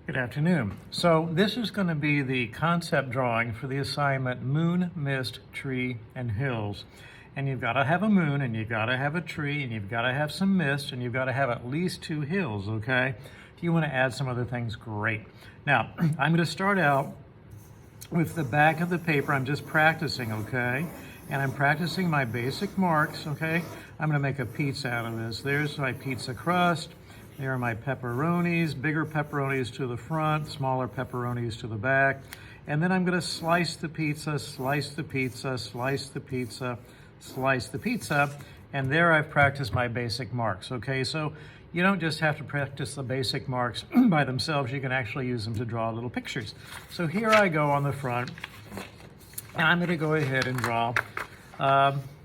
Good afternoon. So this is going to be the concept drawing for the assignment Moon, Mist, Tree, and Hills. And you've got to have a moon, and you've got to have a tree, and you've got to have some mist, and you've got to have at least 2 hills, okay? If you want to add some other things, great. Now, I'm going to start out with the back of the paper. I'm just practicing, okay? And I'm practicing my basic marks, okay? I'm going to make a pizza out of this. There's my pizza crust. There are my pepperonis, bigger pepperonis to the front, smaller pepperonis to the back. And then I'm going to slice the pizza, slice the pizza, slice the pizza, slice the pizza. And there I've practiced my basic marks, okay? So you don't just have to practice the basic marks by themselves. You can actually use them to draw little pictures. So here I go on the front. I'm going to go ahead and draw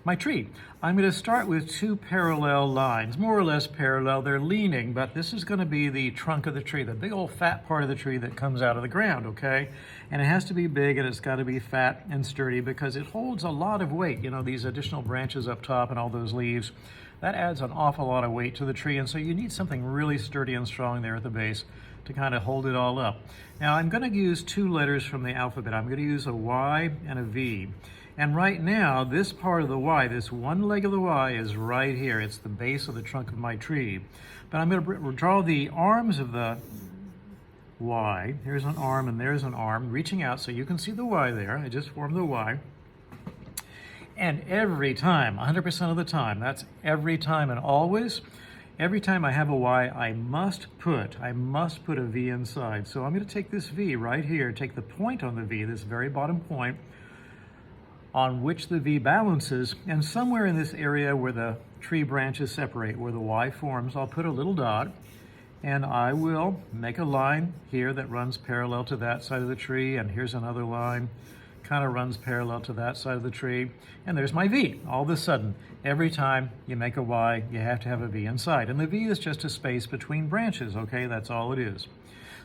my tree. I'm going to start with 2 parallel lines, more or less parallel. They're leaning, but this is going to be the trunk of the tree, the big old fat part of the tree that comes out of the ground, okay? And it has to be big, and it's got to be fat and sturdy because it holds a lot of weight. You know, these additional branches up top and all those leaves, that adds an awful lot of weight to the tree, and so you need something really sturdy and strong there at the base to kind of hold it all up. Now, I'm going to use 2 letters from the alphabet. I'm going to use a Y and a V. And right now, this part of the Y, this one leg of the Y is right here. It's the base of the trunk of my tree. But I'm going to draw the arms of the Y. Here's an arm and there's an arm reaching out so you can see the Y there. I just formed the Y. And every time, 100% of the time, that's every time and always, every time I have a Y, I must put a V inside. So I'm going to take this V right here, take the point on the V, this very bottom point, on which the V balances, and somewhere in this area where the tree branches separate, where the Y forms, I'll put a little dot, and I will make a line here that runs parallel to that side of the tree, and here's another line, kind of runs parallel to that side of the tree, and there's my V. All of a sudden, every time you make a Y, you have to have a V inside, and the V is just a space between branches, okay? That's all it is.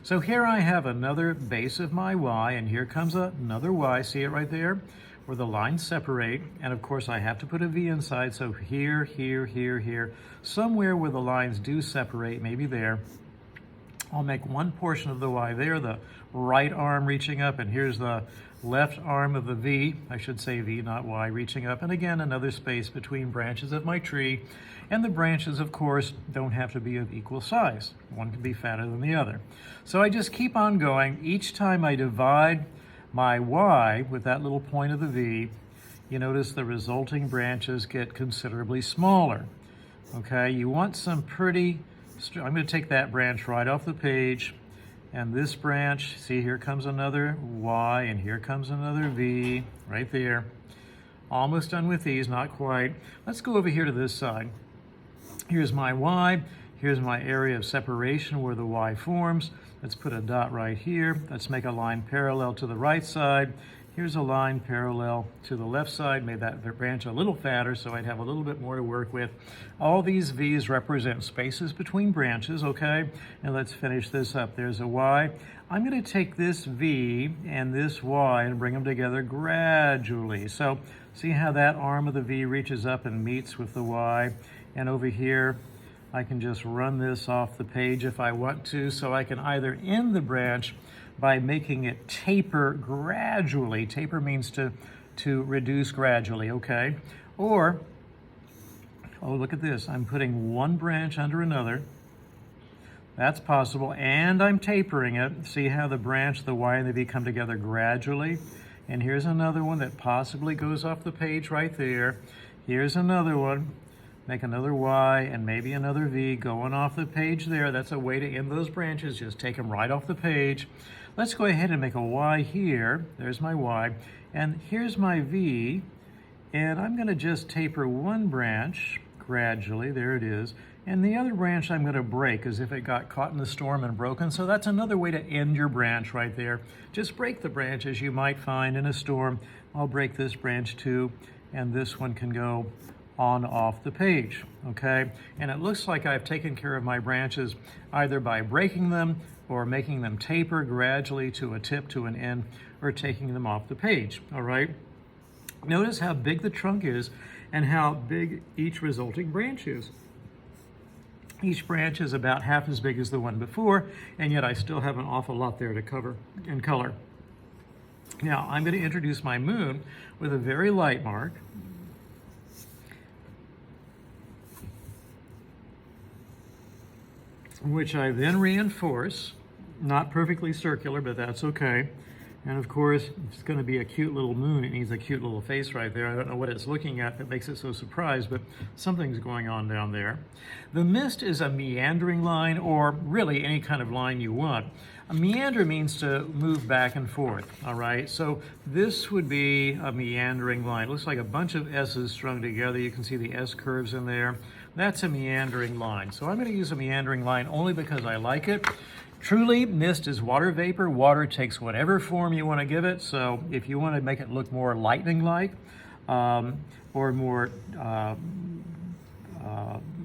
So here I have another base of my Y, and here comes another Y, see it right there? Where the lines separate, and of course I have to put a V inside, so here, here, here, here, somewhere where the lines do separate, maybe there, I'll make one portion of the Y there, the right arm reaching up, and here's the left arm of the V, I should say V, not Y, reaching up, and again, another space between branches of my tree, and the branches, of course, don't have to be of equal size. One can be fatter than the other. So I just keep on going. Each time I divide my Y with that little point of the V, you notice the resulting branches get considerably smaller. Okay, you want some pretty, I'm going to take that branch right off the page, and this branch, see, here comes another Y, and here comes another V, right there. Almost done with these, not quite. Let's go over here to this side. Here's my Y, here's my area of separation where the Y forms. Let's put a dot right here. Let's make a line parallel to the right side. Here's a line parallel to the left side. Made that branch a little fatter so I'd have a little bit more to work with. All these V's represent spaces between branches, okay? And let's finish this up. There's a Y. I'm going to take this V and this Y and bring them together gradually. So see how that arm of the V reaches up and meets with the Y? And over here, I can just run this off the page if I want to, so I can either end the branch by making it taper gradually. Taper means to reduce gradually, okay? Or, oh, look at this. I'm putting one branch under another. That's possible, and I'm tapering it. See how the branch, the Y, and the V come together gradually? And here's another one that possibly goes off the page right there. Here's another one. Make another Y and maybe another V going off the page there. That's a way to end those branches. Just take them right off the page. Let's go ahead and make a Y here. There's my Y. And here's my V. And I'm going to just taper one branch gradually. There it is. And the other branch I'm going to break as if it got caught in the storm and broken. So that's another way to end your branch right there. Just break the branch as you might find in a storm. I'll break this branch too. And this one can go on off the page, okay? And it looks like I've taken care of my branches either by breaking them or making them taper gradually to a tip, to an end, or taking them off the page, all right? Notice how big the trunk is and how big each resulting branch is. Each branch is about half as big as the one before, and yet I still have an awful lot there to cover in color. Now, I'm going to introduce my moon with a very light mark. Which I then reinforce, not perfectly circular, but that's okay. And of course, it's going to be a cute little moon. It needs a cute little face right there. I don't know what it's looking at that makes it so surprised, but something's going on down there. The mist is a meandering line, or really any kind of line you want. A meander means to move back and forth, all right? So this would be a meandering line. It looks like a bunch of S's strung together. You can see the S curves in there. That's a meandering line. So I'm going to use a meandering line only because I like it. Truly, mist is water vapor. Water takes whatever form you want to give it. So if you want to make it look more lightning-like or more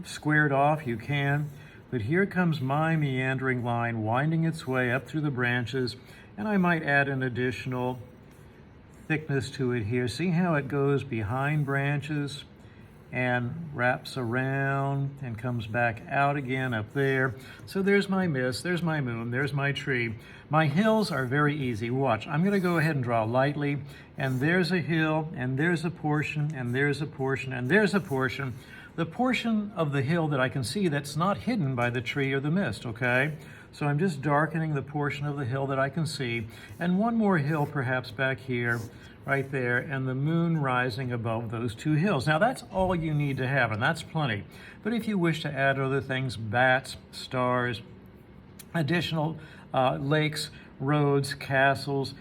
squared off, you can. But here comes my meandering line winding its way up through the branches, and I might add an additional thickness to it here. See how it goes behind branches and wraps around and comes back out again up there. So there's my mist, there's my moon, there's my tree. My hills are very easy. Watch, I'm going to go ahead and draw lightly, and there's a hill, and there's a portion, and there's a portion, and there's a portion. The portion of the hill that I can see that's not hidden by the tree or the mist, okay? So I'm just darkening the portion of the hill that I can see, and one more hill perhaps back here, right there, and the moon rising above those two hills. Now that's all you need to have, and that's plenty. But if you wish to add other things, bats, stars, additional lakes, roads, castles,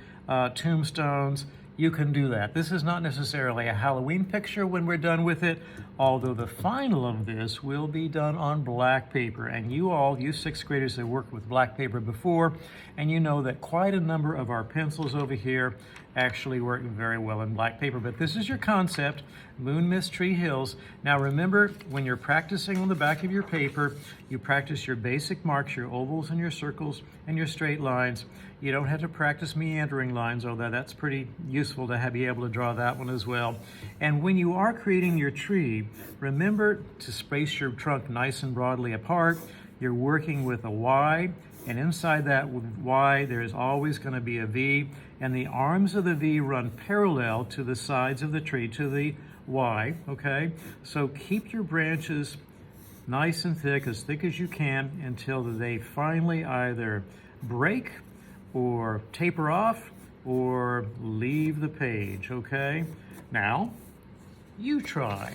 tombstones, you can do that. This is not necessarily a Halloween picture when we're done with it, although the final of this will be done on black paper. And you all, you sixth graders have worked with black paper before, and you know that quite a number of our pencils over here actually work very well in black paper. But this is your concept, moon, mist, tree, hills. Now remember, when you're practicing on the back of your paper, you practice your basic marks, your ovals and your circles and your straight lines. You don't have to practice meandering lines, although that's pretty useful to be able to draw that one as well. And when you are creating your tree, remember to space your trunk nice and broadly apart. You're working with a Y, and inside that Y, there's always going to be a V, and the arms of the V run parallel to the sides of the tree, to the Y, okay? So keep your branches nice and thick as you can, until they finally either break or taper off or leave the page, okay? Now, you try.